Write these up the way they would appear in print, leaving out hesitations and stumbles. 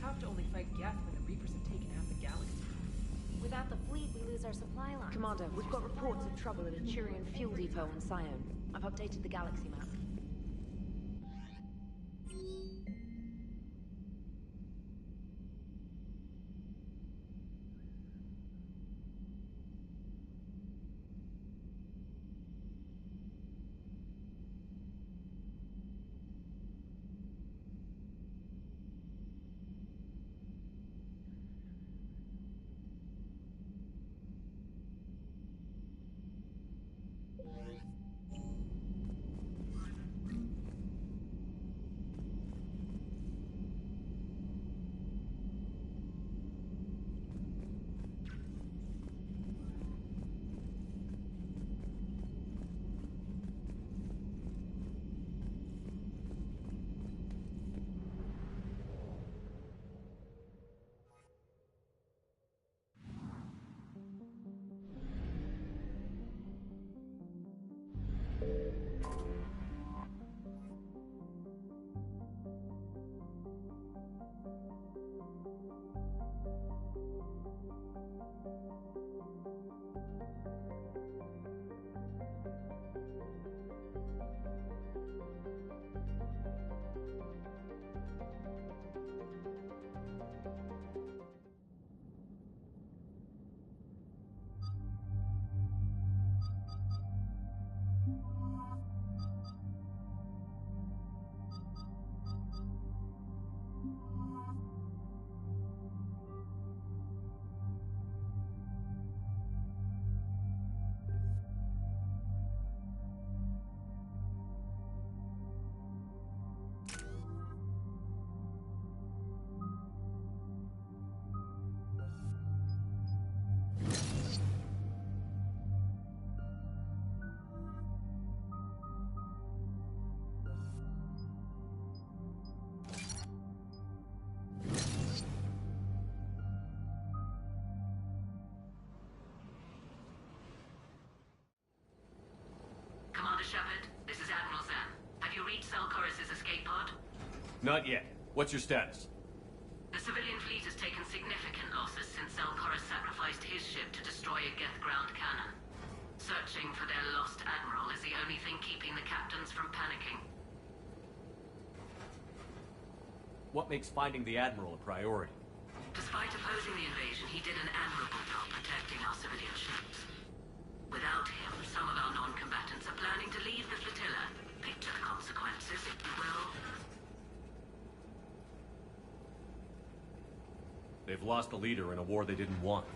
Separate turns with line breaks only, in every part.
tough to only fight Geth when the Reapers have taken half the galaxy.
Without the fleet, we lose our supply line.
Commander, we've got reports of trouble at a Turian fuel depot on Sion. I've updated the galaxy map.
Shepard, this is Admiral Zan. Have you reached Salcorus's escape pod?
Not yet. What's your status?
The civilian fleet has taken significant losses since Salcorus sacrificed his ship to destroy a Geth ground cannon. Searching for their lost admiral is the only thing keeping the captains from panicking.
What makes finding the Admiral a priority?
Despite opposing the invasion, he did an admirable job protecting our civilian ships. Without him, some of our non-combatants are planning to leave the flotilla. Picture the consequences, if you will.
They've lost a leader in a war they didn't want.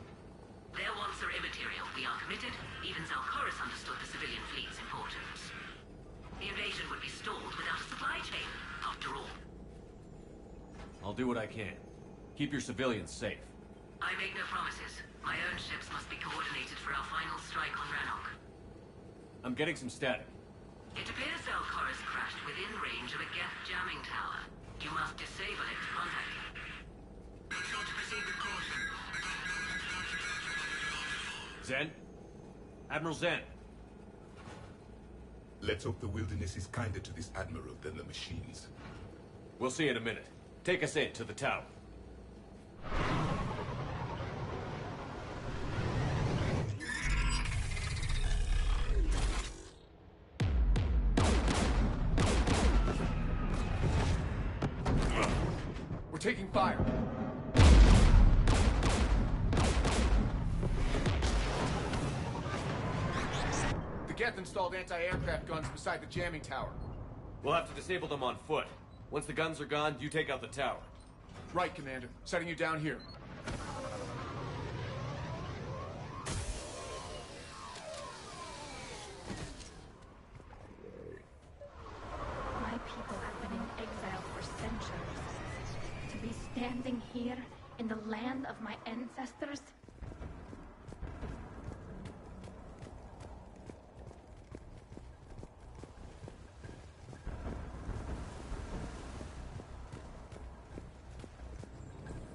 Their wants are immaterial. We are committed. Even Zalcorus understood the civilian fleet's importance. The invasion would be stalled without a supply chain, after all.
I'll do what I can. Keep your civilians safe.
I make no promises. My own ships must be coordinated for our final strike on Rannoch.
I'm getting some static.
It appears Zalcorus crashed within range of a Geth jamming tower. You must disable it to contact him. Make sure to proceed with caution.
Zen? Admiral Zen?
Let's hope the wilderness is kinder to this Admiral than the machines.
We'll see in a minute. Take us in to the tower.
We're taking fire. The Geth installed anti-aircraft guns beside the jamming tower.
We'll have to disable them on foot. Once the guns are gone, you take out the tower.
Right, Commander. Setting you down here.
My people have been in exile for centuries. To be standing here in the land of my ancestors?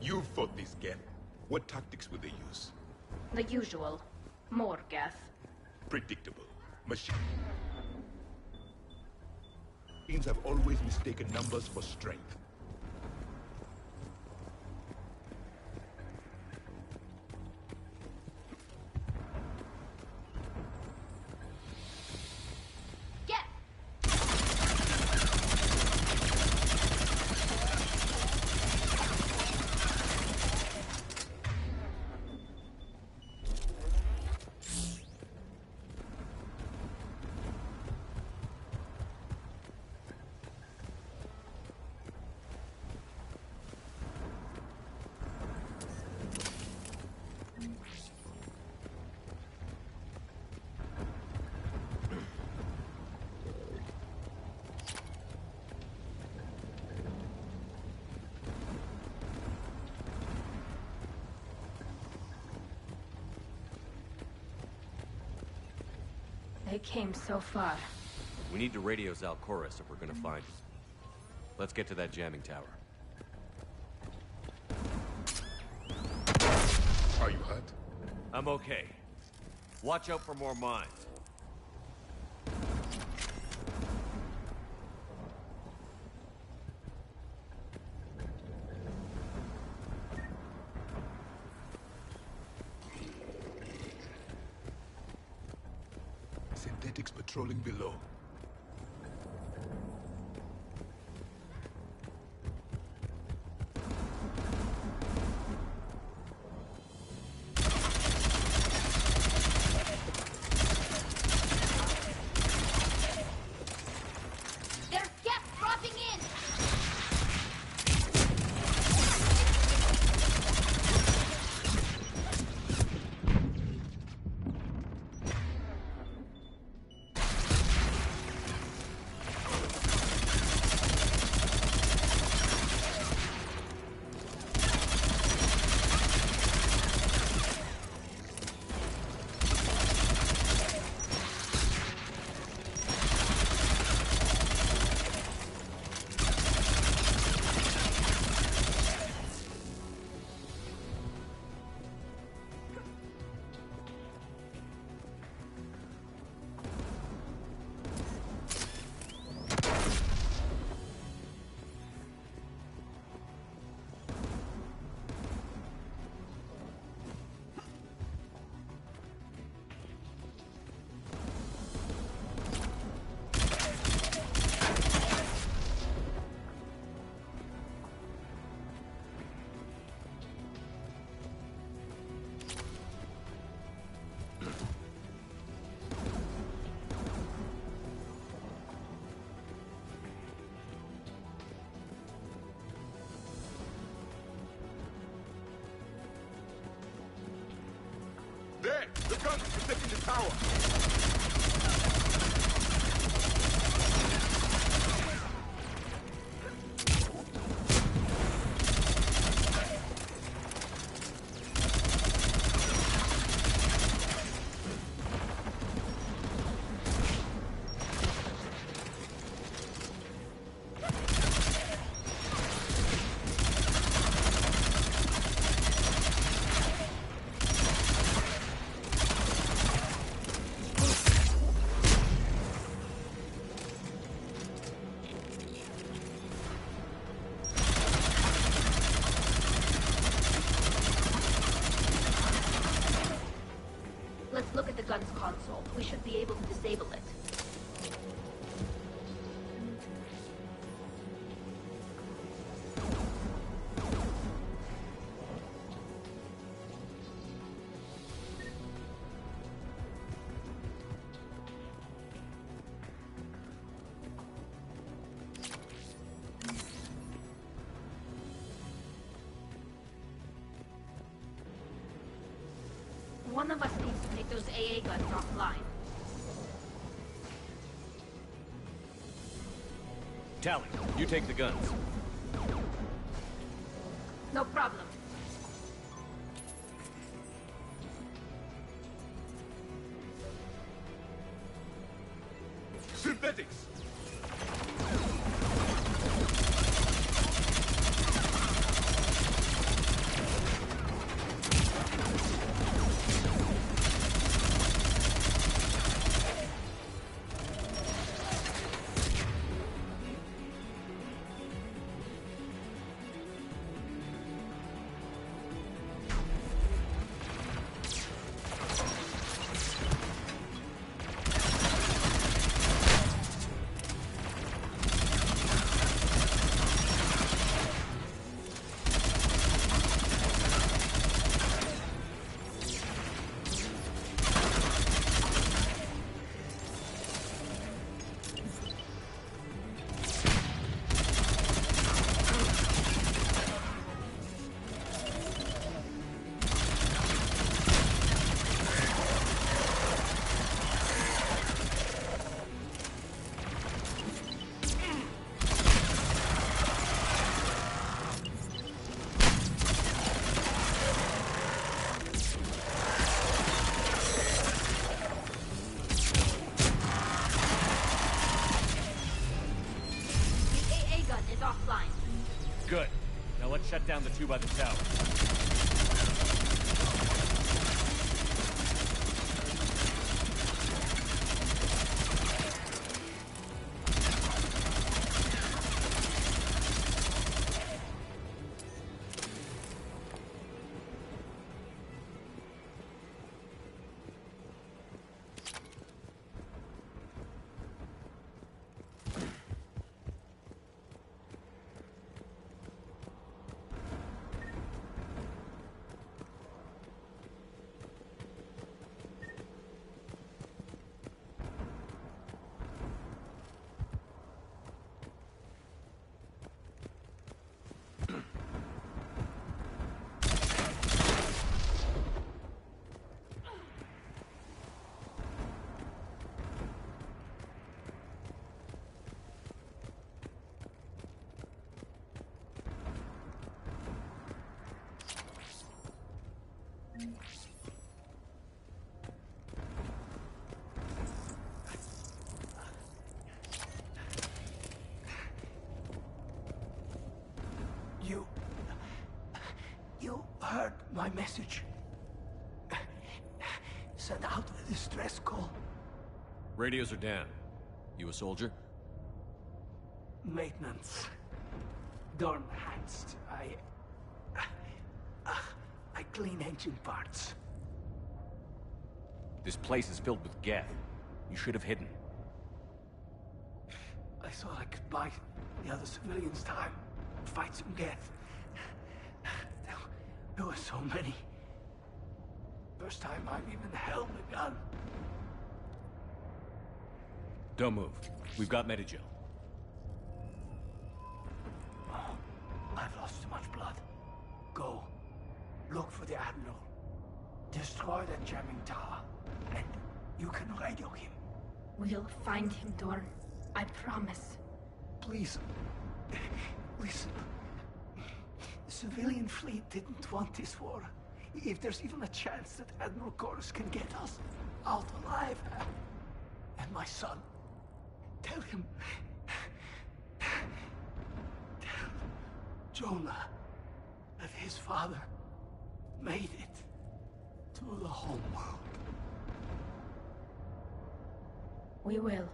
You fought this Geth. What tactics would they use?
The usual. More Geth.
Predictable. Machines have always mistaken numbers for strength.
They came so far.
We need to radio Zalcoris if we're gonna find him. Let's get to that jamming tower.
Are you hurt?
I'm okay. Watch out for more mines.
Synthetics patrolling below.
There's gas dropping in!
There! The guns protecting the tower!
Let's look at the gun's console. We should be able to disable it. One of us needs to take those AA guns offline.
Tally, you take the guns.
No problem.
Synthetics!
is offline.
Good. Now let's shut down the two by the tower.
You heard my message. Send out a distress call.
Radios are down. You a soldier?
Maintenance. Dorn Hanst. I clean engine parts.
This place is filled with Geth. You should have hidden.
I thought I could buy the other civilians time. Fight some Geth. There were so many. First time I've even held a gun.
Don't move. We've got Medigel.
Oh, I've lost too much blood. Go. Look for the Admiral. Destroy that jamming tower. And you can radio him.
We'll find him, Dorn. I promise.
Please. Listen. The civilian fleet didn't want this war. If there's even a chance that Admiral Chorus can get us out alive. And my son. Tell him. Tell Jonah that his father made it to the home world.
We will.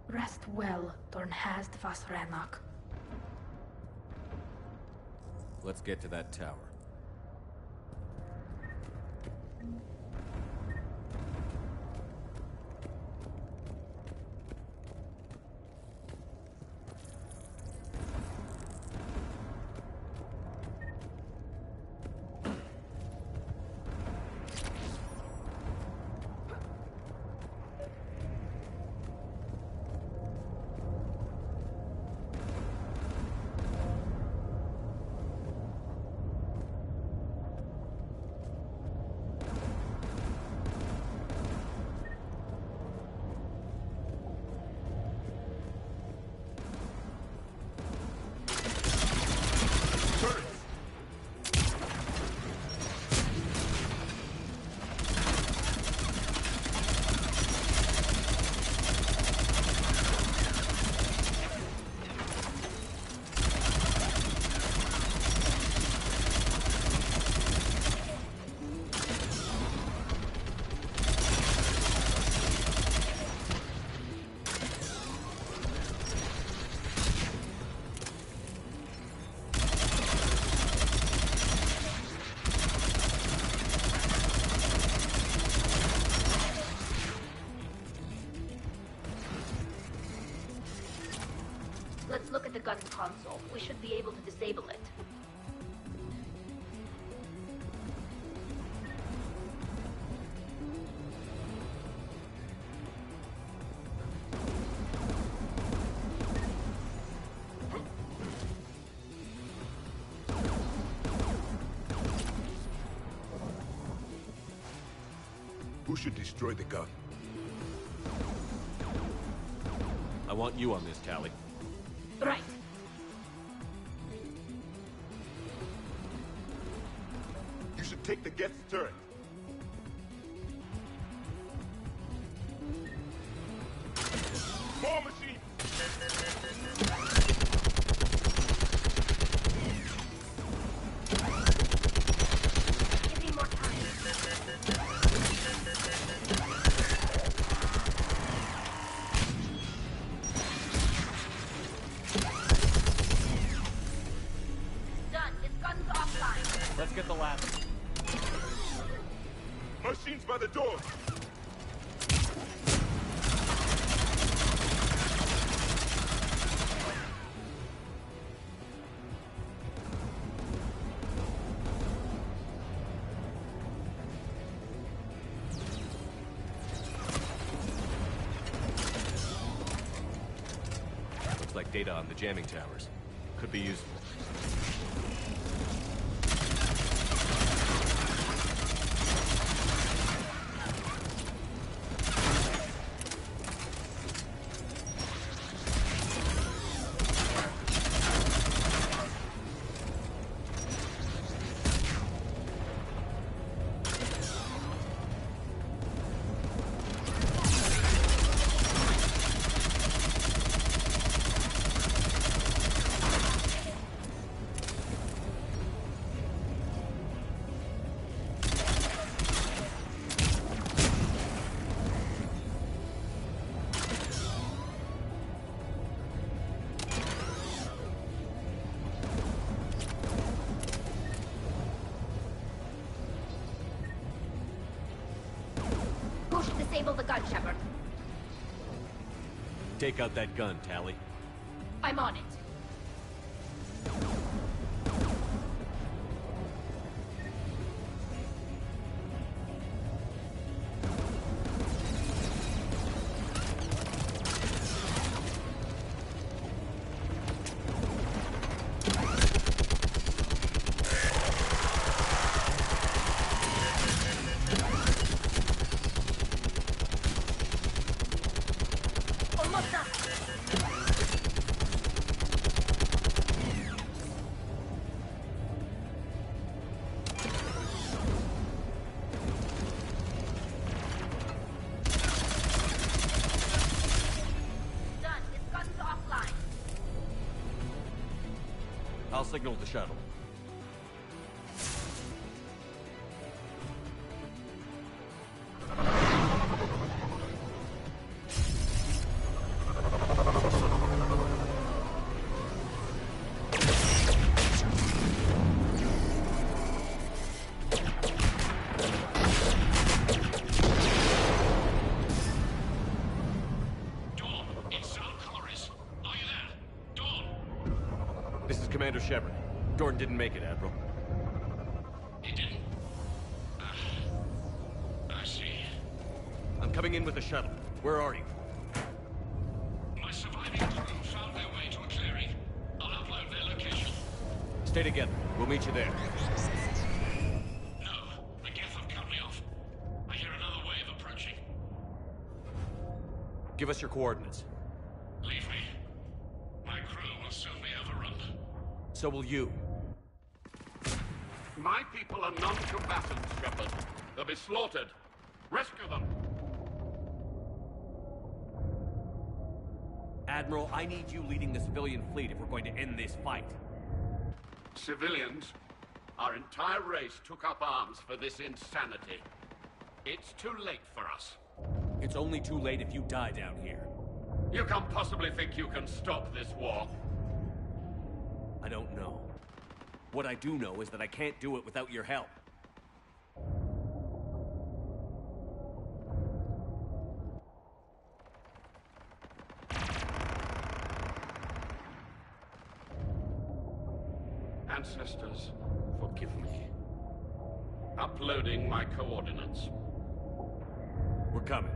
Rest well, Dorn Hast vas Rannoch.
Let's get to that tower.
Let's look at the gun's console. We should be able to disable it.
Who should destroy the gun?
I want you on this, Tally.
Right.
You should take the Geth's turret. War machine!
Let's get the ladder.
Machines by the door.
Looks like data on the jamming towers. Could be useful.
Disable the gun, Shepard.
Take out that gun, Tally.
I'm on it. Almost done. Done. This gun's offline.
I'll signal the shuttle. This is Commander Shepard. Gordon didn't make it, Admiral.
He didn't? I see.
I'm coming in with the shuttle. Where are you?
My surviving crew found their way to a clearing. I'll upload their location.
Stay together. We'll meet you there.
No, the Geth have cut me off. I hear another wave approaching.
Give us your coordinates.
Leave me. My crew will soon be overrun.
So will you.
My people are non-combatants, Shepard. They'll be slaughtered. Rescue them.
Admiral, I need you leading the civilian fleet if we're going to end this fight.
Civilians, our entire race took up arms for this insanity. It's too late for us.
It's only too late if you die down here.
You can't possibly think you can stop this war.
I don't know. What I do know is that I can't do it without your help.
Ancestors, forgive me. Uploading my coordinates.
We're coming.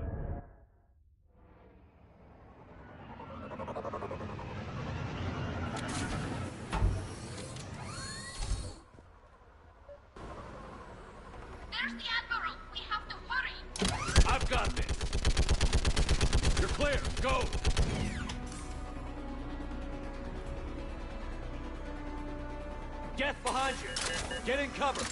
There's the Admiral. We have to hurry.
I've got this. You're clear. Go. Geth behind you. Get in cover.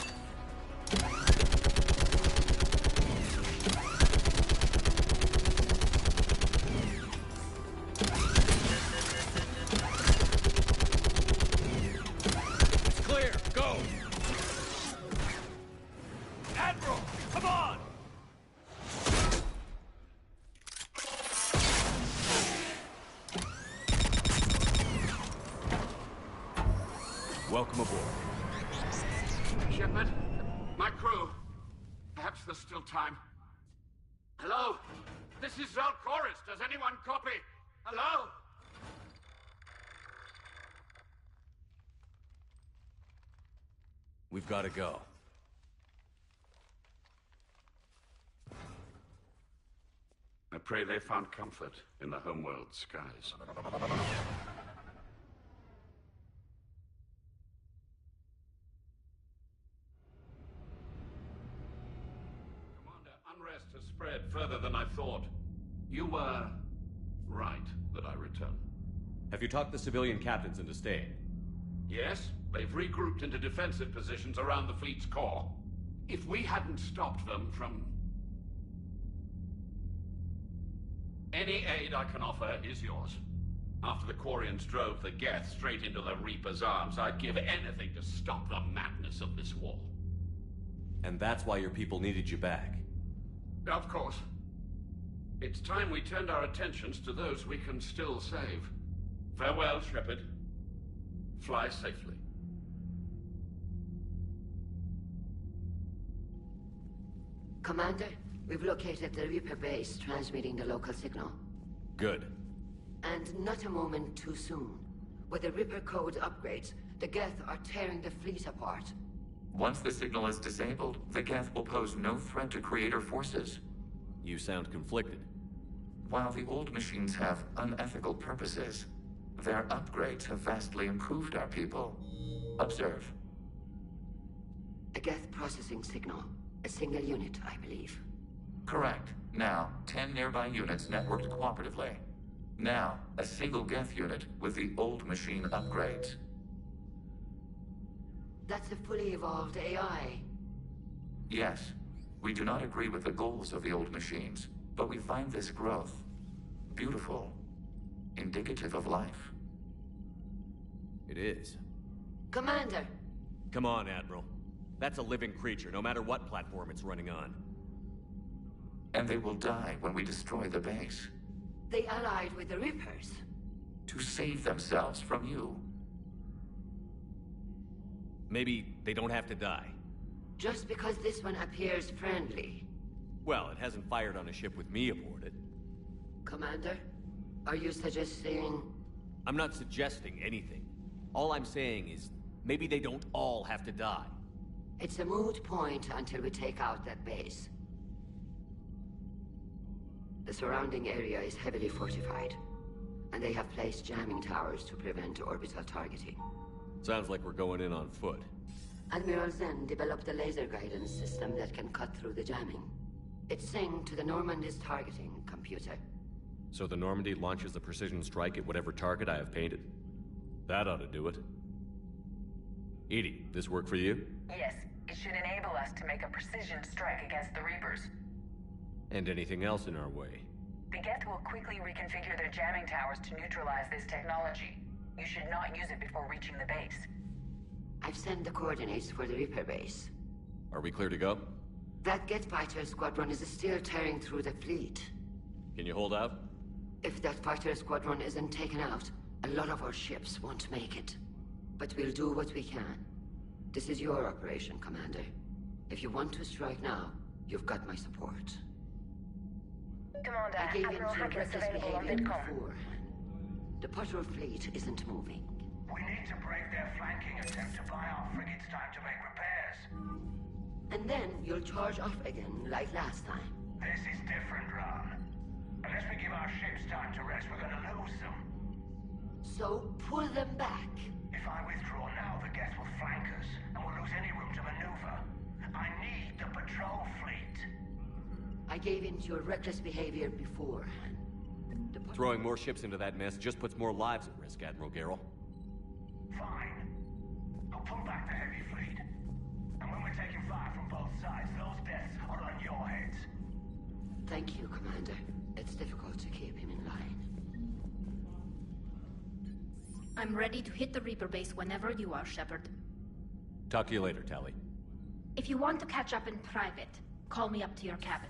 It's clear. Go. Admiral, come on. Welcome aboard.
Shepard. My crew. Perhaps there's still time. Hello? This is Zalcoris. Does anyone copy? Hello?
We've got to go.
I pray they found comfort in the homeworld skies. Commander, unrest has spread further than I thought. You were right that I return.
Have you talked the civilian captains into staying?
Yes, they've regrouped into defensive positions around the fleet's core. If we hadn't stopped them from... Any aid I can offer is yours. After the Quarians drove the Geth straight into the Reaper's arms, I'd give anything to stop the madness of this war.
And that's why your people needed you back.
Of course. It's time we turned our attentions to those we can still save. Farewell, Shepard. Fly safely.
Commander, we've located the Reaper base transmitting the local signal.
Good.
And not a moment too soon. With the Reaper code upgrades, the Geth are tearing the fleet apart.
Once the signal is disabled, the Geth will pose no threat to Creator forces.
You sound conflicted.
While the old machines have unethical purposes, their upgrades have vastly improved our people. Observe.
A Geth processing signal. A single unit, I believe.
Correct. Now, 10 nearby units networked cooperatively. Now, a single Geth unit with the old machine upgrades.
That's a fully evolved AI.
Yes. We do not agree with the goals of the old machines, but we find this growth beautiful, indicative of life.
It is.
Commander!
Come on, Admiral. That's a living creature, no matter what platform it's running on.
And they will die when we destroy the base.
They allied with the Reapers.
To save themselves from you.
Maybe they don't have to die.
Just because this one appears friendly.
Well, it hasn't fired on a ship with me aboard it.
Commander, are you suggesting...
I'm not suggesting anything. All I'm saying is, maybe they don't all have to die.
It's a moot point until we take out that base. The surrounding area is heavily fortified, and they have placed jamming towers to prevent orbital targeting.
Sounds like we're going in on foot.
Admiral Zen developed a laser guidance system that can cut through the jamming. It's synced to the Normandy's targeting computer.
So the Normandy launches the precision strike at whatever target I have painted? That ought to do it. Edie, this work for you?
Yes, it should enable us to make a precision strike against the Reapers.
And anything else in our way?
The Geth will quickly reconfigure their jamming towers to neutralize this technology. You should not use it before reaching the base.
I've sent the coordinates for the Reaper base.
Are we clear to go?
That Geth fighter squadron is still tearing through the fleet.
Can you hold out?
If that fighter squadron isn't taken out, a lot of our ships won't make it. But we'll do what we can. This is your operation, Commander. If you want to strike now, you've got my support.
Commander,
I gave in
Admiral
to
Hackett is
reckless
available on
behavior
VidCom.
beforehand. The patrol fleet isn't moving.
We need to break their flanking attempt to buy our frigates time to make repairs.
And then you'll charge off again, like last time.
This is different, Ron. Unless we give our ships time to rest, we're gonna lose them.
So, pull them back.
If I withdraw now, the Geth will flank us, and we'll lose any room to maneuver. I need the patrol fleet.
I gave in to your reckless behavior beforehand.
Throwing more ships into that mess just puts more lives at risk, Admiral Garrel.
Fine. I'll pull back the heavy fleet. And when we're taking fire from both sides, those deaths are on your heads.
Thank you, Commander. It's difficult to keep him in line.
I'm ready to hit the Reaper base whenever you are, Shepard.
Talk to you later, Tally.
If you want to catch up in private, call me up to your cabin.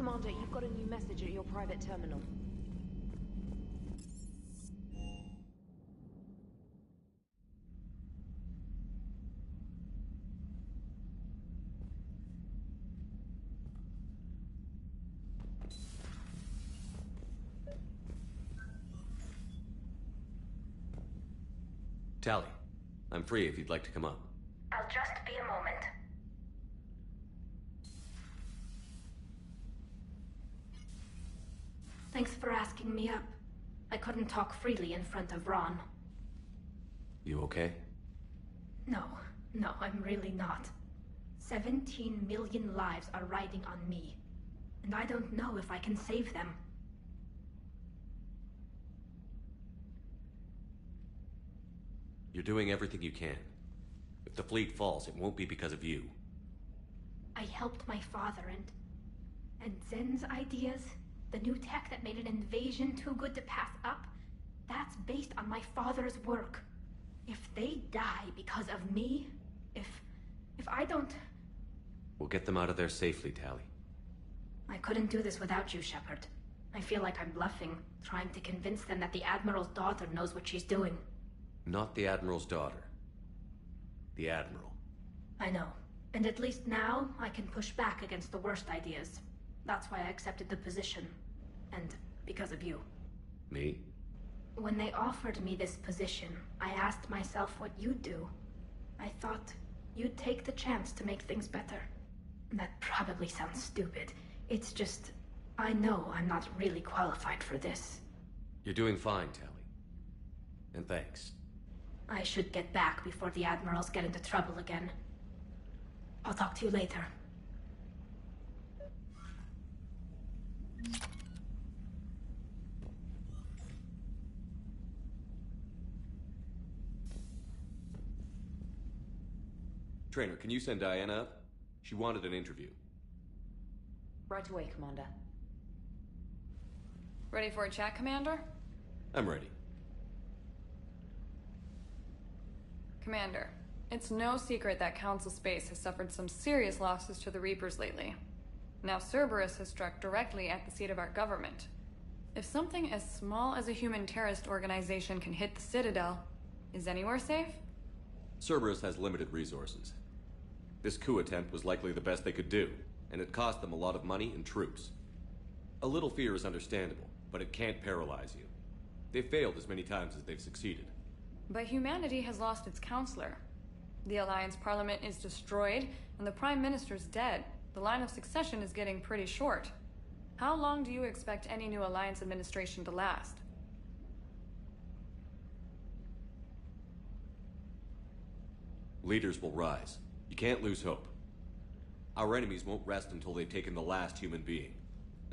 Commander, you've got a new message at your private terminal.
Tally, I'm free if you'd like to come up.
I'll just be a moment. Thanks for asking me up. I couldn't talk freely in front of Ron.
You okay?
No, I'm really not. 17 million lives are riding on me, and I don't know if I can save them.
You're doing everything you can. If the fleet falls, it won't be because of you.
I helped my father and Zen's ideas, the new tech that made an invasion too good to pass up, that's based on my father's work. If they die because of me, if I don't...
We'll get them out of there safely, Tally.
I couldn't do this without you, Shepard. I feel like I'm bluffing, trying to convince them that the Admiral's daughter knows what she's doing.
Not the Admiral's daughter. The Admiral.
I know. And at least now, I can push back against the worst ideas. That's why I accepted the position. And because of you.
Me?
When they offered me this position, I asked myself what you'd do. I thought you'd take the chance to make things better. That probably sounds stupid. It's just, I know I'm not really qualified for this.
You're doing fine, Tally. And thanks.
I should get back before the Admirals get into trouble again. I'll talk to you later.
Trainer, can you send Diana up? She wanted an interview.
Right away, Commander.
Ready for a chat, Commander?
I'm ready.
Commander, it's no secret that Council Space has suffered some serious losses to the Reapers lately. Now Cerberus has struck directly at the seat of our government. If something as small as a human terrorist organization can hit the Citadel, is anywhere safe?
Cerberus has limited resources. This coup attempt was likely the best they could do, and it cost them a lot of money and troops. A little fear is understandable, but it can't paralyze you. They've failed as many times as they've succeeded.
But humanity has lost its counselor. The Alliance Parliament is destroyed, and the Prime Minister's dead. The line of succession is getting pretty short. How long do you expect any new Alliance administration to last?
Leaders will rise. You can't lose hope. Our enemies won't rest until they've taken the last human being.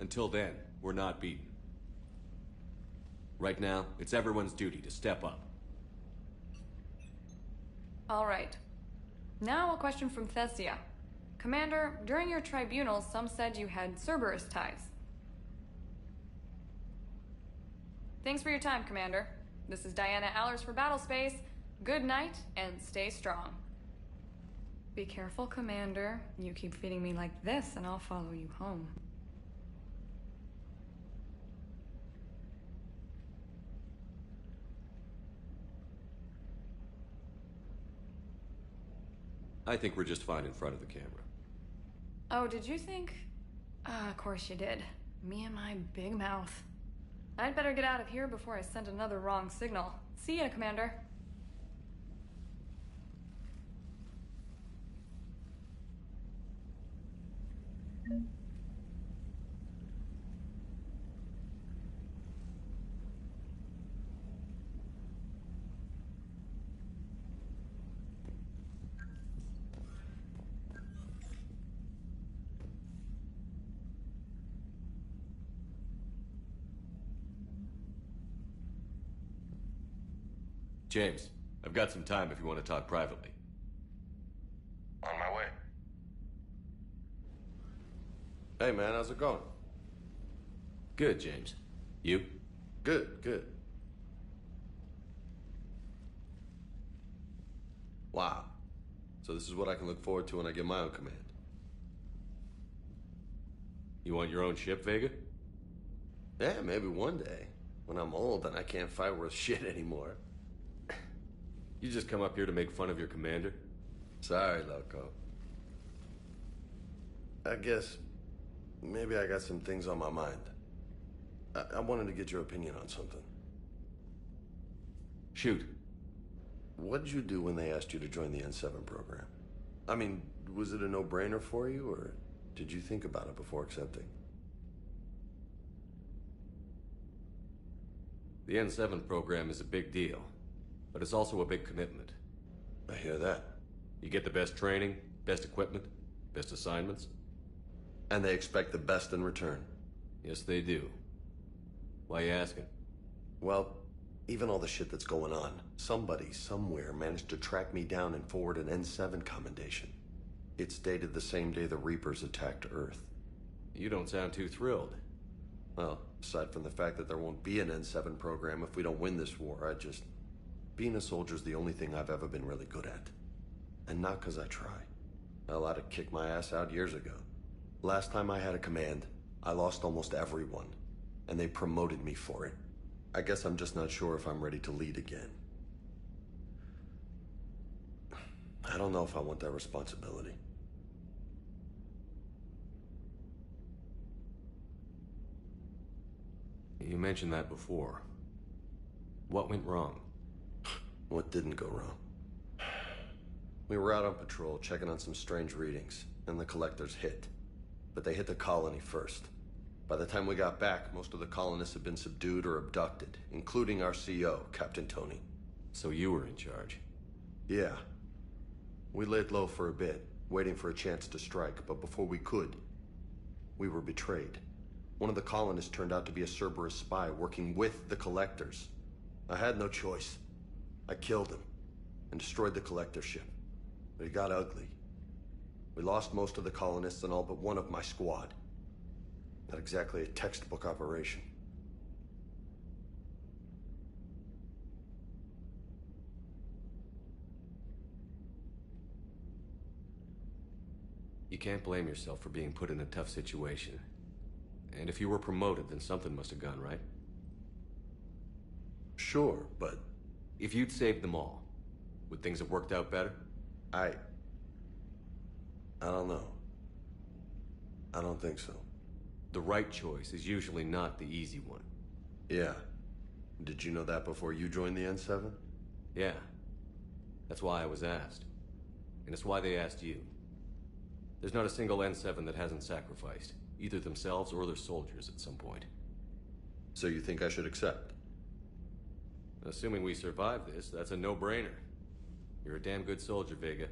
Until then, we're not beaten. Right now, it's everyone's duty to step up.
All right. Now a question from Thesia. Commander, during your tribunal, some said you had Cerberus ties. Thanks for your time, Commander. This is Diana Allers for Battlespace. Good night, and stay strong. Be careful, Commander. You keep feeding me like this, and I'll follow you home.
I think we're just fine in front of the camera.
Oh, did you think? Of course you did. Me and my big mouth. I'd better get out of here before I send another wrong signal. See ya, Commander.
James, I've got some time if you want to talk privately.
On my way. Hey man, how's it going?
Good, James. You?
Good, good. Wow. So this is what I can look forward to when I get my own command.
You want your own ship, Vega?
Yeah, maybe one day. When I'm old and I can't fight worth shit anymore.
You just come up here to make fun of your commander?
Sorry, Loco. I guess maybe I got some things on my mind. I wanted to get your opinion on something.
Shoot.
What did you do when they asked you to join the N7 program? I mean, was it a no-brainer for you, or did you think about it before accepting?
The N7 program is a big deal, but it's also a big commitment.
I hear that.
You get the best training, best equipment, best assignments.
And they expect the best in return.
Yes, they do. Why you asking?
Well, even all the shit that's going on, somebody somewhere managed to track me down and forward an N7 commendation. It's dated the same day the Reapers attacked Earth.
You don't sound too thrilled.
Well, aside from the fact that there won't be an N7 program if we don't win this war, being a soldier's the only thing I've ever been really good at. And not because I try. Hell, I'd have kicked my ass out years ago. Last time I had a command, I lost almost everyone. And they promoted me for it. I guess I'm just not sure if I'm ready to lead again. I don't know if I want that responsibility.
You mentioned that before. What went wrong?
What didn't go wrong? We were out on patrol, checking on some strange readings, and the collectors hit. But they hit the colony first. By the time we got back, most of the colonists had been subdued or abducted, including our CO, Captain Tony.
So you were in charge?
Yeah. We laid low for a bit, waiting for a chance to strike, but before we could, we were betrayed. One of the colonists turned out to be a Cerberus spy working with the collectors. I had no choice. I killed him and destroyed the collector ship. But it got ugly. We lost most of the colonists and all but one of my squad. Not exactly a textbook operation.
You can't blame yourself for being put in a tough situation. And if you were promoted, then something must have gone right.
Sure, but...
If you'd saved them all, would things have worked out better?
I don't know. I don't think so.
The right choice is usually not the easy one.
Yeah. Did you know that before you joined the N7?
Yeah. That's why I was asked. And it's why they asked you. There's not a single N7 that hasn't sacrificed, either themselves or their soldiers at some point.
So you think I should accept?
Assuming we survive this, that's a no-brainer. You're a damn good soldier, Vega.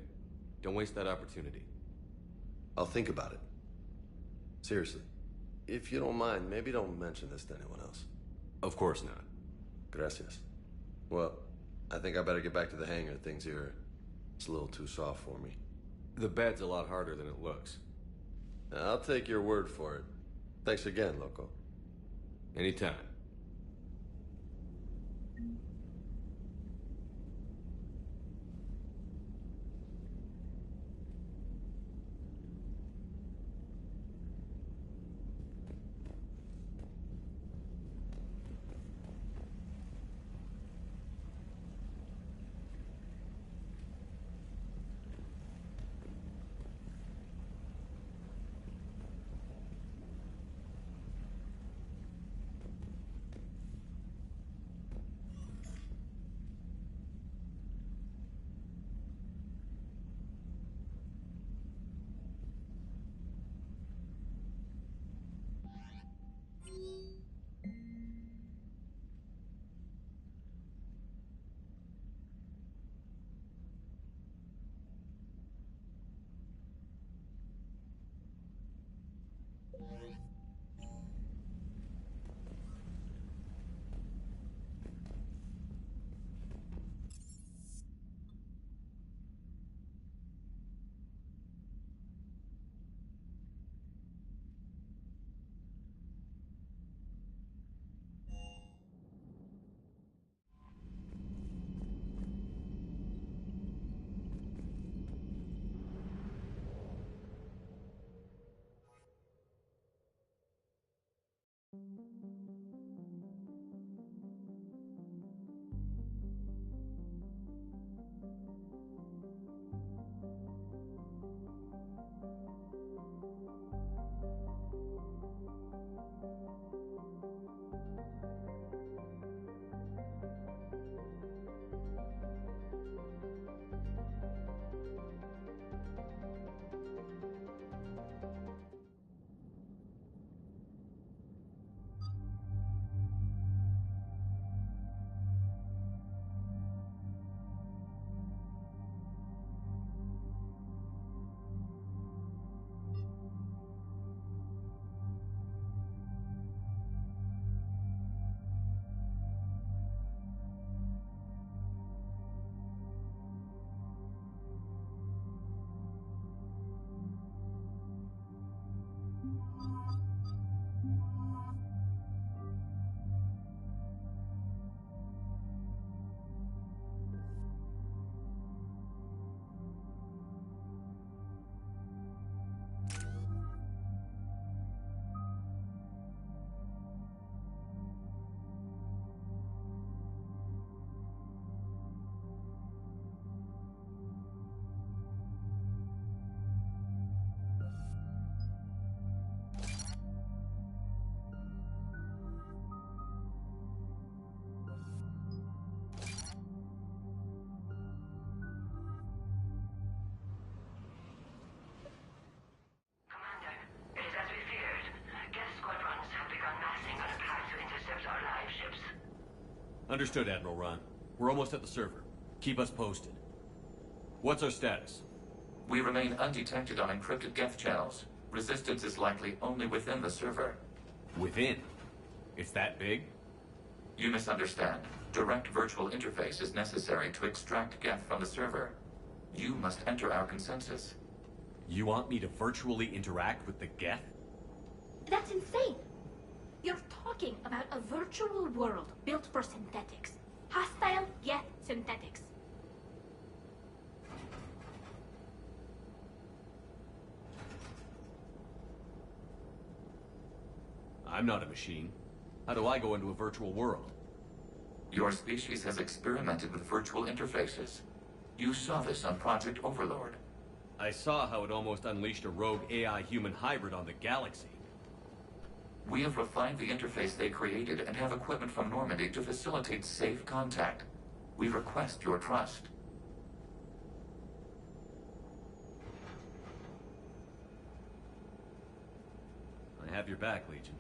Don't waste that opportunity.
I'll think about it. Seriously. If you don't mind, maybe don't mention this to anyone else.
Of course not.
Gracias. Well, I think I better get back to the hangar. Things here, it's a little too soft for me.
The bed's a lot harder than it looks.
I'll take your word for it. Thanks again, Loco.
Anytime. Understood, Admiral Ron. We're almost at the server. Keep us posted. What's our status?
We remain undetected on encrypted Geth channels. Resistance is likely only within the server.
Within? It's that big?
You misunderstand. Direct virtual interface is necessary to extract Geth from the server. You must enter our consensus.
You want me to virtually interact with the Geth?
That's insane! You're talking about a virtual world built for synthetics. Hostile Geth synthetics.
I'm not a machine. How do I go into a virtual world?
Your species has experimented with virtual interfaces. You saw this on Project Overlord.
I saw how it almost unleashed a rogue AI-human hybrid on the galaxy.
We have refined the interface they created and have equipment from Normandy to facilitate safe contact. We request your trust.
I have your back, Legion.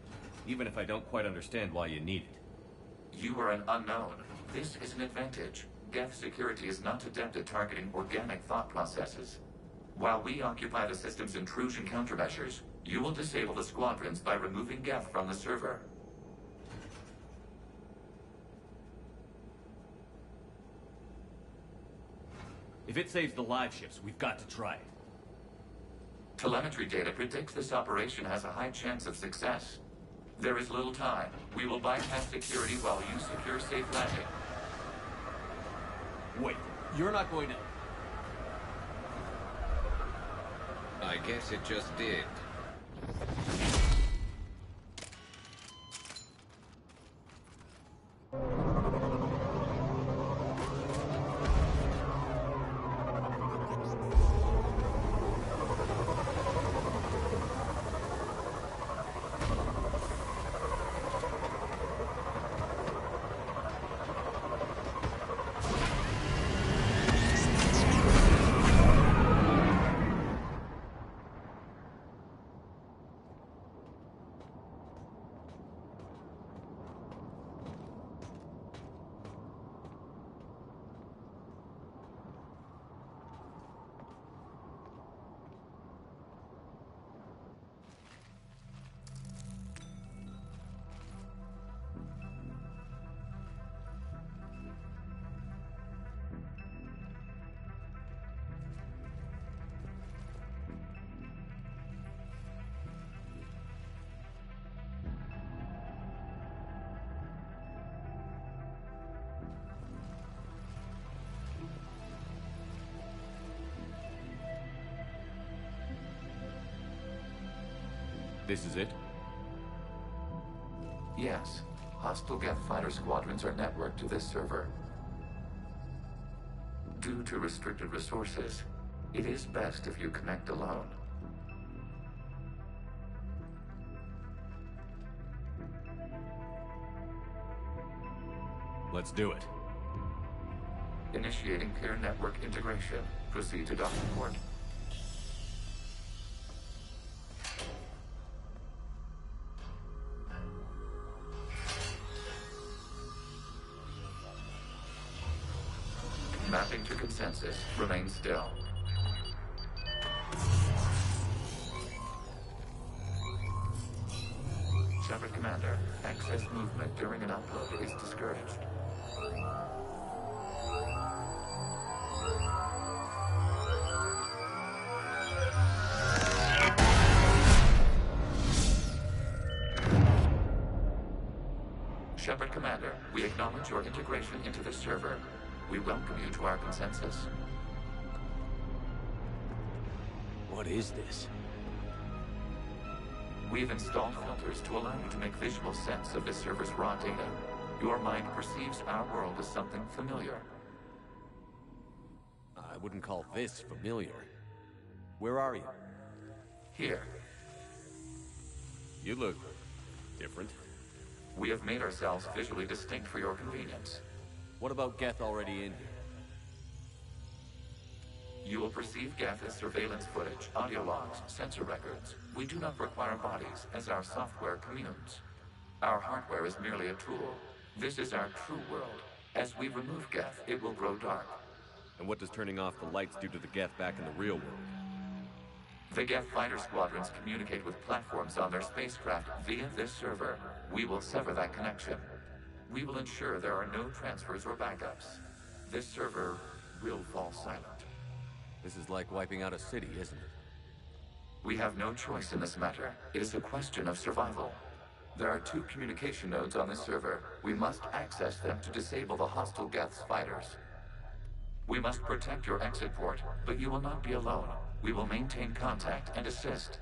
Even if I don't quite understand why you need it.
You are an unknown. This is an advantage. Geth security is not adept at targeting organic thought processes. While we occupy the system's intrusion countermeasures, you will disable the squadrons by removing Geth from the server.
If it saves the live ships, we've got to try it.
Telemetry data predicts this operation has a high chance of success. There is little time. We will bypass security while you secure safe landing.
Wait, you're not going to...
I guess it just did.
This is it?
Yes. Hostile Geth fighter squadrons are networked to this server. Due to restricted resources, it is best if you connect alone.
Let's do it.
Initiating peer network integration. Proceed to docking port. Mapping to consensus. Remain still. Shepard Commander, access movement during an upload is discouraged. Shepard Commander, we acknowledge your integration into the server. We welcome you to our consensus.
What is this?
We've installed filters to allow you to make visual sense of the server's raw data. Your mind perceives our world as something familiar.
I wouldn't call this familiar. Where are you?
Here.
You look different.
We have made ourselves visually distinct for your convenience.
What about Geth already in here?
You will perceive Geth as surveillance footage, audio logs, sensor records. We do not require bodies, as our software communes. Our hardware is merely a tool. This is our true world. As we remove Geth, it will grow dark.
And what does turning off the lights do to the Geth back in the real world?
The Geth fighter squadrons communicate with platforms on their spacecraft via this server. We will sever that connection. We will ensure there are no transfers or backups. This server will fall silent.
This is like wiping out a city, isn't it?
We have no choice in this matter. It is a question of survival. There are 2 communication nodes on this server. We must access them to disable the hostile Geth's fighters. We must protect your exit port, but you will not be alone. We will maintain contact and assist.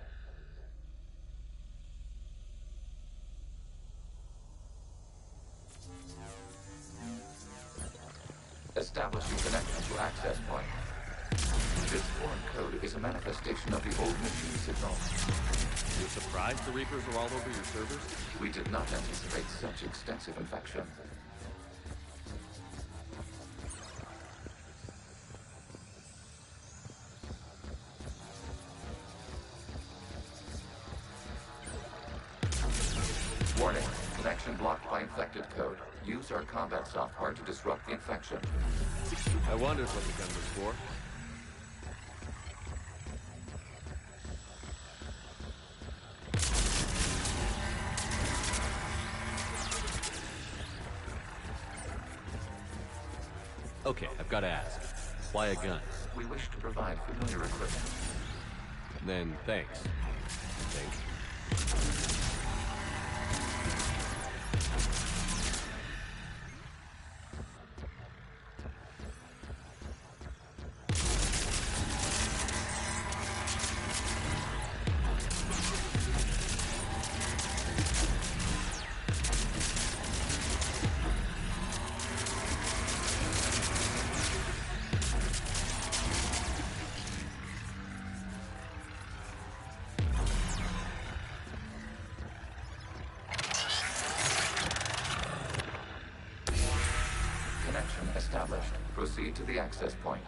Establishing connection to access point. This foreign code is a manifestation of the old machine signal.
You're surprised the Reapers are all over your servers?
We did not anticipate such extensive infection. Warning. Connection blocked by infected code. Use our combat software to disrupt the infection.
I wondered what the gun was for. Okay, I've got to ask. Why a gun?
We wish to provide familiar equipment.
Then, thanks. Thanks.
Established. Proceed to the access point.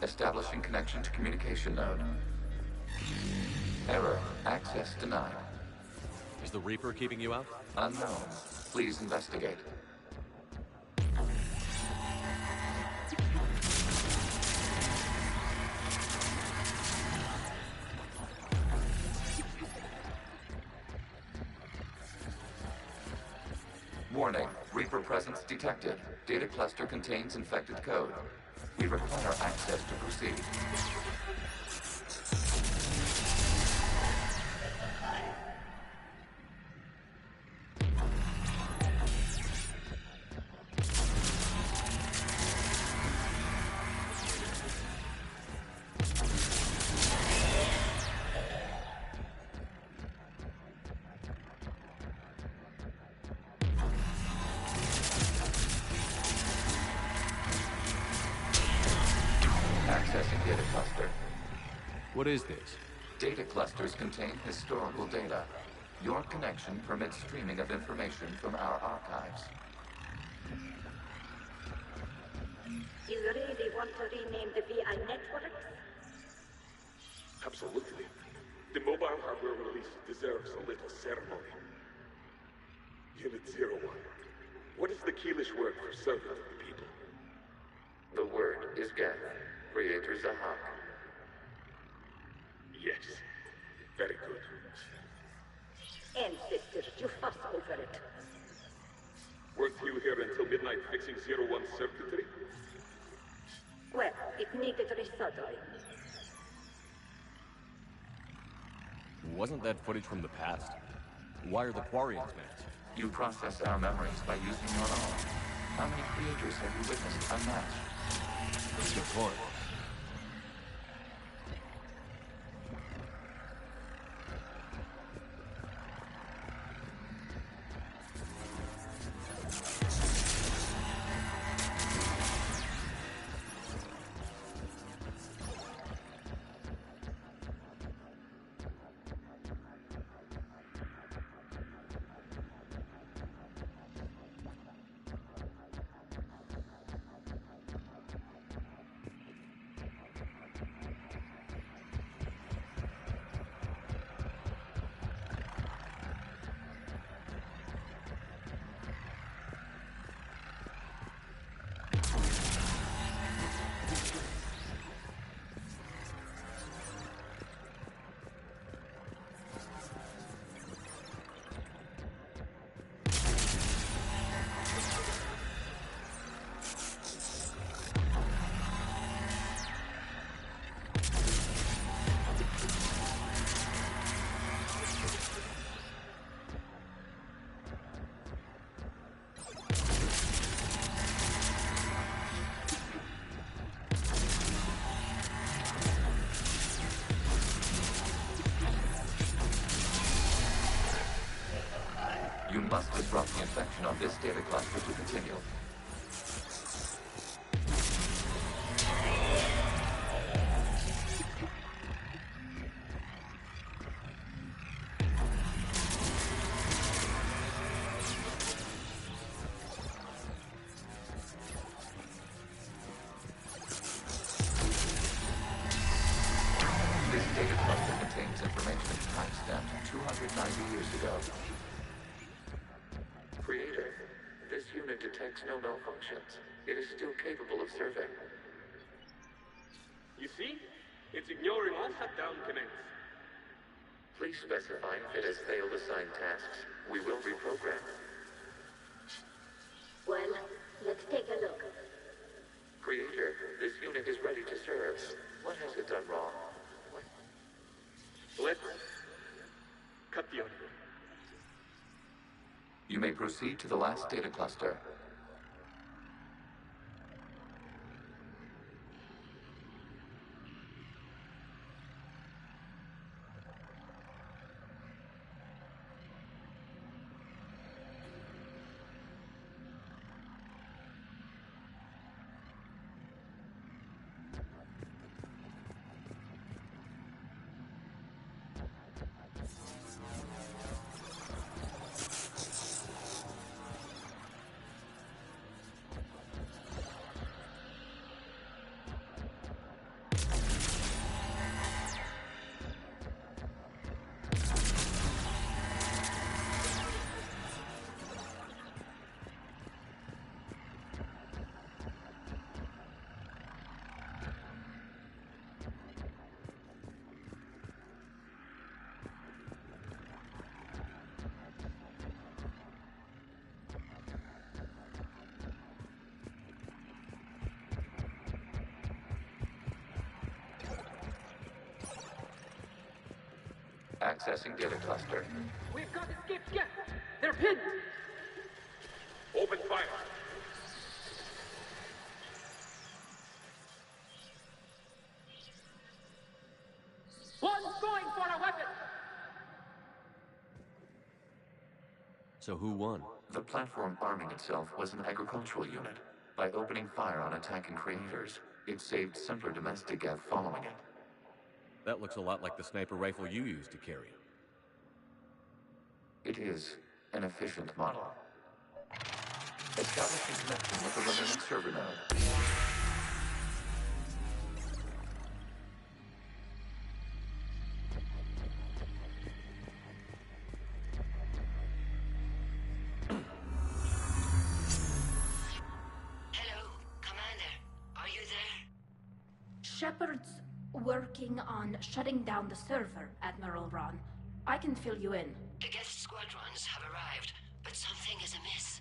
Establishing connection to communication node. Error. Access denied.
Is the Reaper keeping you out?
Unknown. Please investigate. Warning. Reaper presence detected. Data cluster contains infected code. We require access to proceed. Accessing data cluster.
What is this?
Data clusters contain historical data. Your connection permits streaming of information from our archives.
You really want to rename the VI networks?
Absolutely. The mobile hardware release deserves a little ceremony. Unit 01. What is the Keelish word for servant of the people?
The word is Geth, Creator Zahak.
Yes. Very good.
Ancestors, you fuss over it.
Weren't you here until midnight fixing 01's circuitry?
Well, it needed resoldering.
Wasn't that footage from the past? Why are the Quarians mad?
You process our memories by using your own. How many creators have you witnessed unmatched?
Good point.
You must disrupt the infection on this data cluster to continue. This data cluster contains information timestamped 290 years ago. Creator, this unit detects no malfunctions. It is still capable of serving.
You see? It's ignoring all shutdown commands.
Please specify if it has failed assigned tasks. We will reprogram.
Well, let's take a look.
Creator, this unit is ready to serve. What has it done wrong?
Let's cut the audio.
You may proceed to the last data cluster. Accessing data cluster.
We've got escaped Geth! They're pinned!
Open fire!
One's going for a weapon!
So who won?
The platform arming itself was an agricultural unit. By opening fire on attacking creators, it saved simpler domestic Geth following it.
That looks a lot like the sniper rifle you used to carry.
It is an efficient model. Establishing connection with the remaining server node.
Shepard's working on shutting down the server, Admiral Ron. I can fill you in.
The Geth squadrons have arrived, but something is amiss.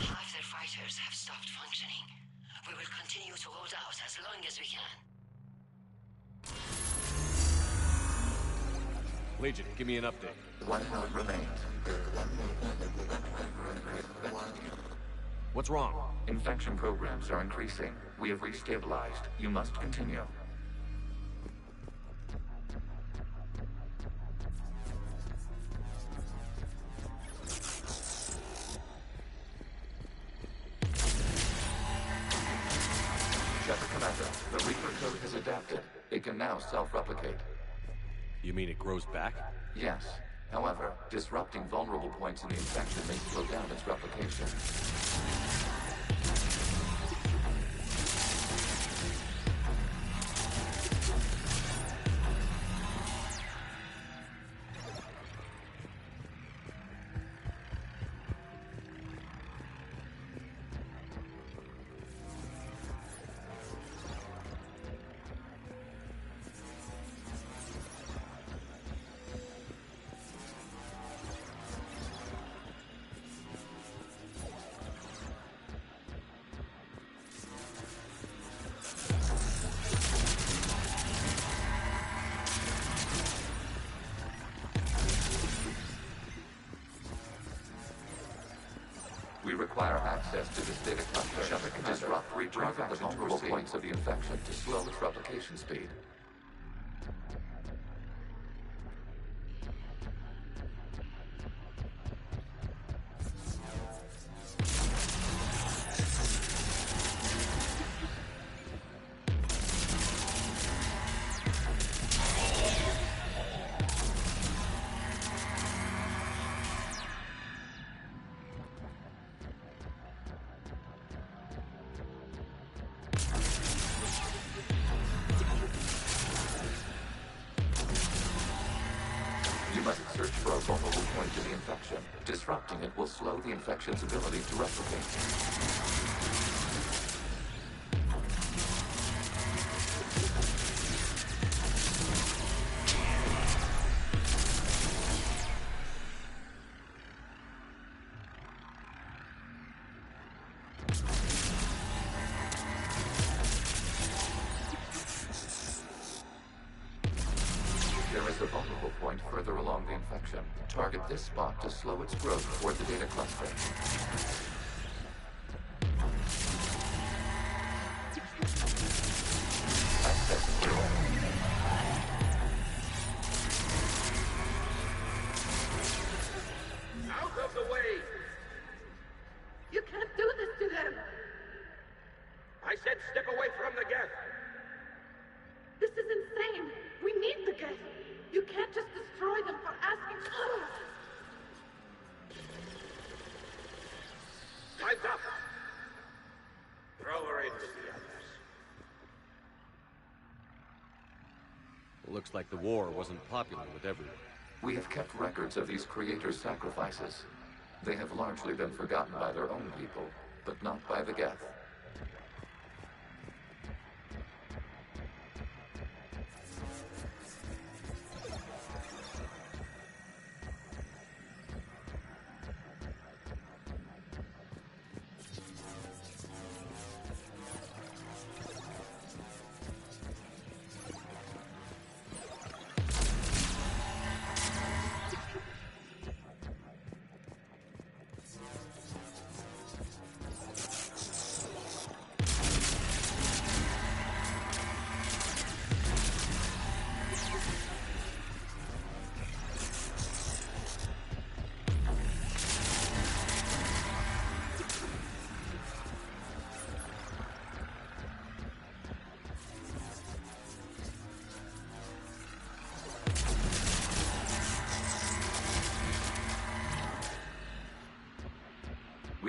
Half their fighters have stopped functioning. We will continue to hold out as long as we can.
Legion, give me an update.
One node remains.
What's wrong?
Infection programs are increasing. We have restabilized. You must continue. Shepard Commander, the Reaper code has adapted. It can now self-replicate.
You mean it grows back?
Yes. However, disrupting vulnerable points in the infection may slow down its replication. We require access to this data cluster. Shepard can disrupt, retarget the vulnerable points of the infection to slow its replication speed. You must search for a vulnerable point to the infection. Disrupting it will slow the infection's ability to replicate. There is a vulnerable point further along the infection. Target this spot to slow its growth toward the data cluster. Access granted.
Out of the way! You can't do this to them! I said step away from the Geth! This is insane! We need the Geth! You can't just destroy them for asking for it! Time's up! Throw her in with the others.
Looks like the war wasn't popular with everyone.
We have kept records of these creators' sacrifices. They have largely been forgotten by their own people, but not by the Geth.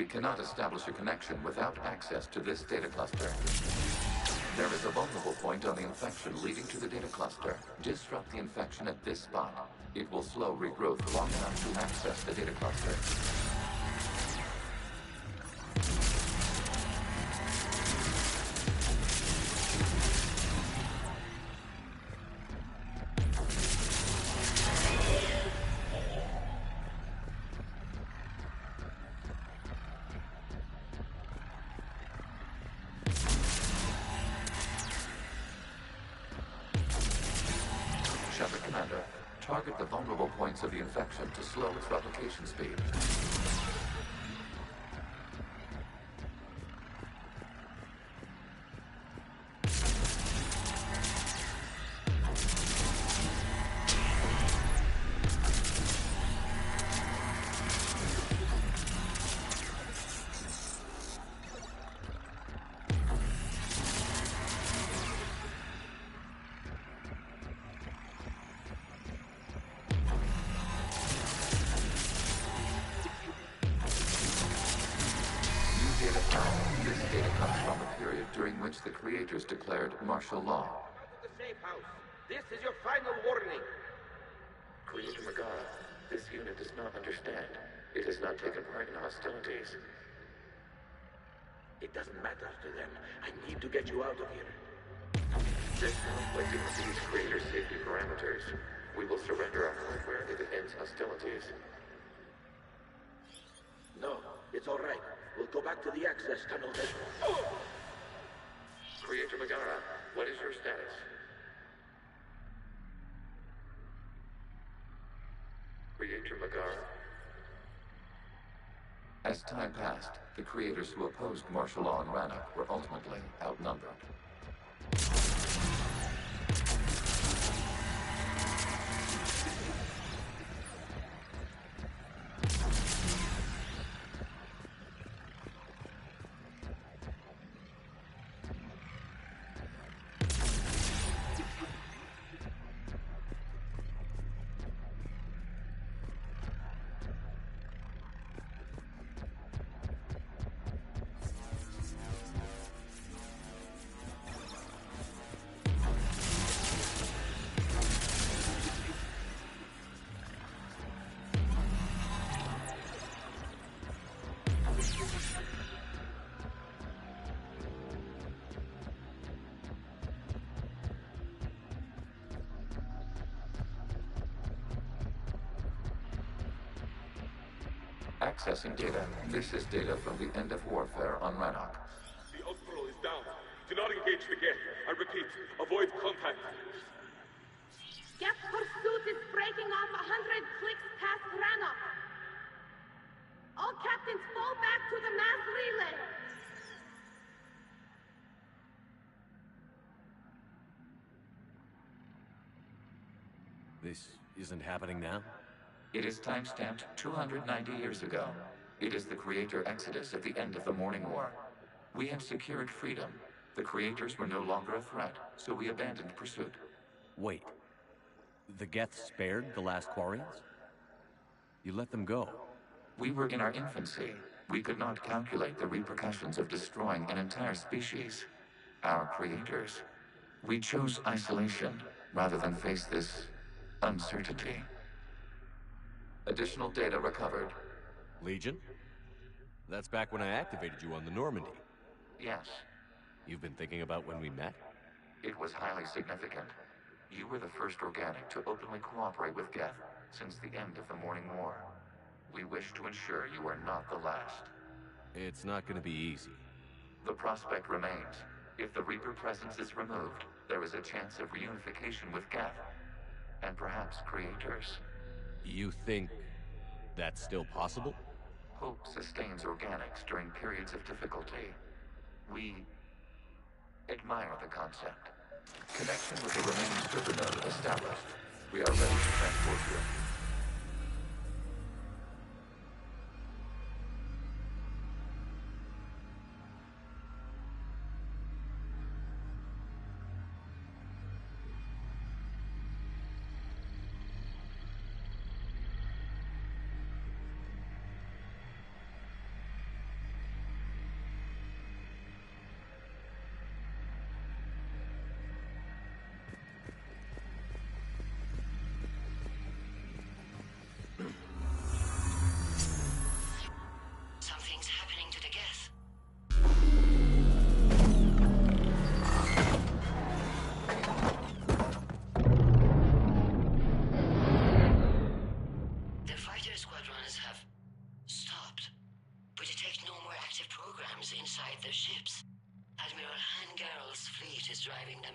We cannot establish a connection without access to this data cluster. There is a vulnerable point on the infection leading to the data cluster. Disrupt the infection at this spot. It will slow regrowth long enough to access the data cluster. Commander, target the vulnerable points of the infection to slow its replication speed. The creators declared martial law.
The safe house. This is your final warning.
Creator Megara, this unit does not understand. It has not taken part in hostilities.
It doesn't matter to them. I need to get you out of here.
This conflict exceeds creator safety parameters. We will surrender our hardware if it ends hostilities.
No, it's all right. We'll go back to the access tunnel then. Oh!
Creator Megara, what is your status? Creator Megara. As time passed, the creators who opposed martial law in Rannoch were ultimately outnumbered. Accessing data. This is data from the end of warfare on Rannoch.
The Outlaw is down. Do not engage the Geth. I repeat, avoid contact.
Geth pursuit is breaking off 100 clicks past Rannoch. All captains fall back to the mass relay.
This isn't happening now?
It is time-stamped 290 years ago. It is the Creator Exodus at the end of the Morning War. We had secured freedom. The Creators were no longer a threat, so we abandoned pursuit.
Wait. The Geth spared the last Quarians? You let them go?
We were in our infancy. We could not calculate the repercussions of destroying an entire species. Our Creators. We chose isolation, rather than face this uncertainty. Additional data recovered.
Legion? That's back when I activated you on the Normandy.
Yes.
You've been thinking about when we met?
It was highly significant. You were the first organic to openly cooperate with Geth since the end of the Morning War. We wish to ensure you are not the last.
It's not going to be easy.
The prospect remains. If the Reaper presence is removed, there is a chance of reunification with Geth. And perhaps Creators.
You think that's still possible?
Hope sustains organics during periods of difficulty. We admire the concept. Connection with the remaining server node established. We are ready to transport you.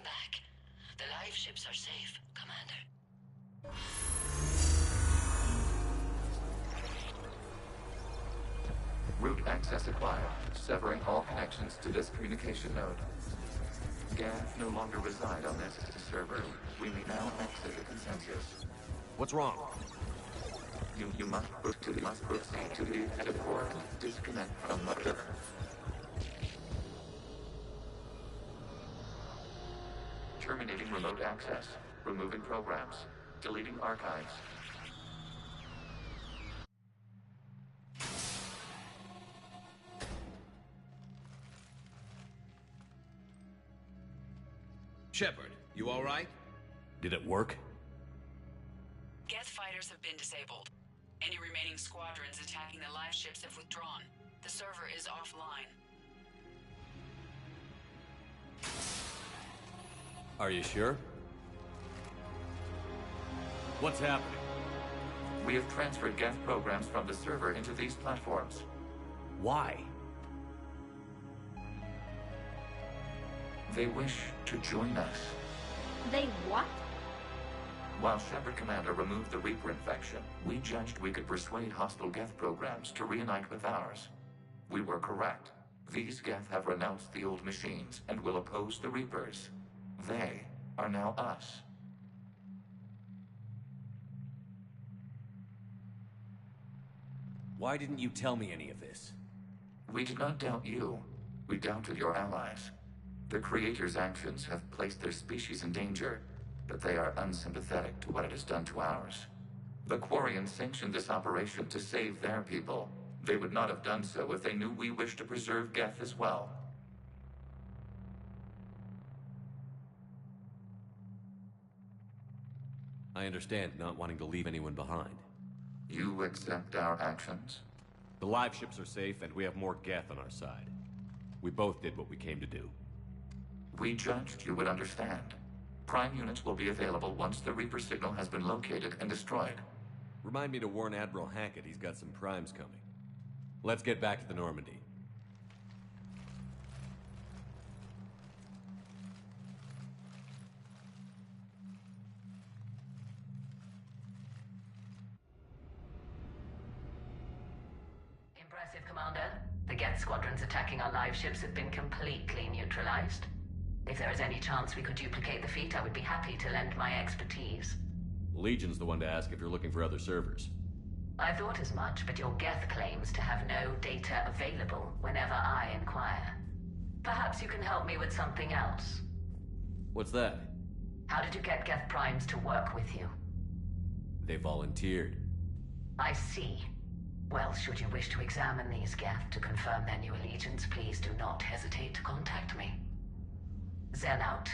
back. The live ships are safe, Commander.
Route access acquired, severing all connections to this communication node. Gav no longer reside on this server. We may now exit the consensus.
What's wrong?
You must proceed to the edit port. Disconnect from motor. Terminating remote access. Removing programs. Deleting archives.
Shepard, you all right?
Did it work?
Geth fighters have been disabled. Any remaining squadrons attacking the live ships have withdrawn. The server is offline.
Are you sure? What's happening?
We have transferred Geth programs from the server into these platforms.
Why?
They wish to join us.
They what?
While Shepard Commander removed the Reaper infection, we judged we could persuade hostile Geth programs to reunite with ours. We were correct. These Geth have renounced the old machines and will oppose the Reapers. They are now us.
Why didn't you tell me any of this?
We did not doubt you. We doubted your allies. The Creator's actions have placed their species in danger, but they are unsympathetic to what it has done to ours. The Quarians sanctioned this operation to save their people. They would not have done so if they knew we wished to preserve Geth as well.
I understand not wanting to leave anyone behind.
You accept our actions?
The live ships are safe, and we have more Geth on our side. We both did what we came to do.
We judged you would understand. Prime units will be available once the Reaper signal has been located and destroyed.
Remind me to warn Admiral Hackett he's got some primes coming. Let's get back to the Normandy.
Impressive, Commander. The Geth squadrons attacking our live ships have been completely neutralized. If there is any chance we could duplicate the feat, I would be happy to lend my expertise.
Legion's the one to ask if you're looking for other servers.
I thought as much, but your Geth claims to have no data available whenever I inquire. Perhaps you can help me with something else.
What's that?
How did you get Geth primes to work with you?
They volunteered.
I see. Well, should you wish to examine these Geth to confirm their new allegiance, please do not hesitate to contact me. Zen out.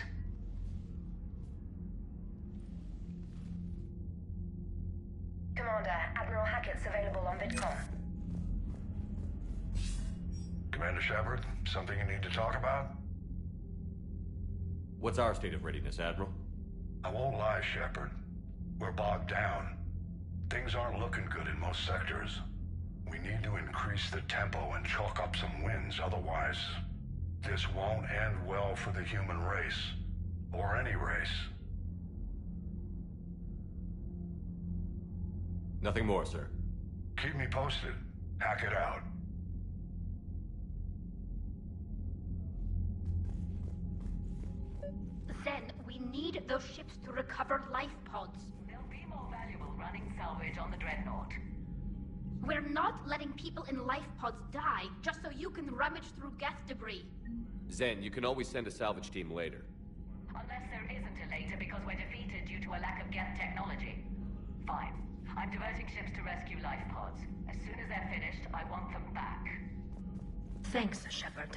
Commander, Admiral Hackett's available on VidCom.
Commander Shepard, something you need to talk about?
What's our state of readiness, Admiral?
I won't lie, Shepard. We're bogged down. Things aren't looking good in most sectors. We need to increase the tempo and chalk up some wins, otherwise this won't end well for the human race. Or any race.
Nothing more, sir.
Keep me posted. Hack it out.
Zen, we need those ships to recover life pods.
They'll be more valuable running salvage on the Dreadnought.
We're not letting people in life pods die just so you can rummage through Geth debris.
Zen, you can always send a salvage team later.
Unless there isn't a later because we're defeated due to a lack of Geth technology. Fine. I'm diverting ships to rescue life pods. As soon as they're finished, I want them back.
Thanks, Shepard.